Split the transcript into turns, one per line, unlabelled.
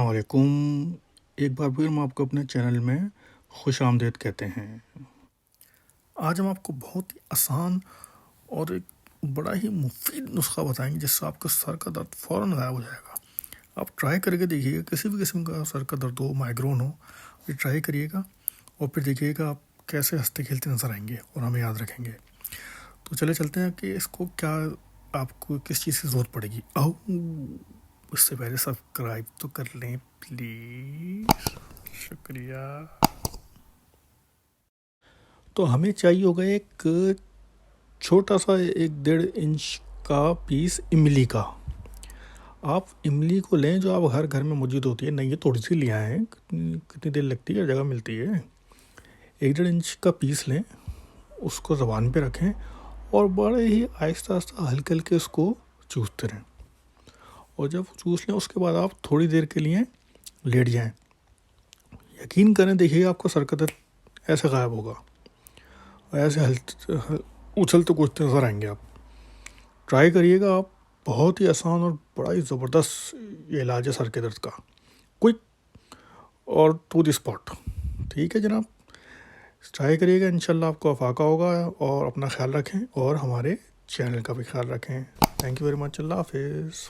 السلام علیکم۔ ایک بار پھر ہم آپ کو اپنے چینل میں خوش آمدید کہتے ہیں۔ آج ہم آپ کو بہت ہی آسان اور ایک بڑا ہی مفید نسخہ بتائیں گے جس سے آپ کا سر کا درد فوراً غائب ہو جائے گا۔ آپ ٹرائی کر کے دیکھیے گا، کسی بھی قسم کا سر کا درد ہو، مائگرین ہو، یہ ٹرائی کریے گا اور پھر دیکھیے گا آپ کیسے ہنستے کھیلتے نظر آئیں گے اور ہمیں یاد رکھیں گے۔ تو چلے چلتے ہیں کہ اس کو کیا آپ کو کس چیز کی ضرورت پڑے گی۔ اس سے پہلے سبسکرائب تو کر لیں پلیز، شکریہ۔ تو ہمیں چاہیے ہوگا ایک چھوٹا سا 1.5 انچ کا پیس املی کا۔ آپ املی کو لیں جو آپ ہر گھر میں موجود ہوتی ہے، نہیں یہ تھوڑی سی لے آئیں، کتنی دیر لگتی ہے، جگہ ملتی ہے۔ 1.5 انچ کا پیس لیں، اس کو زبان پہ رکھیں اور بڑے ہی آہستہ آہستہ ہلکے ہلکے اس کو چوستے رہیں، اور جب چوس لیں اس کے بعد آپ تھوڑی دیر کے لیے لیٹ جائیں۔ یقین کریں، دیکھیے آپ کا سر کا درد ایسے غائب ہوگا اور ایسے اچھلتے کودتے نظر آئیں گے۔ آپ ٹرائی کریے گا، آپ بہت ہی آسان اور بڑا ہی زبردست یہ علاج ہے سر کے درد کا، کوئک اور ٹو دی اسپاٹ۔ ٹھیک ہے جناب، ٹرائی کریے گا، انشاءاللہ آپ کو افاقہ ہوگا، اور اپنا خیال رکھیں اور ہمارے چینل کا بھی خیال رکھیں۔ تھینک یو ویری مچ، اللہ حافظ۔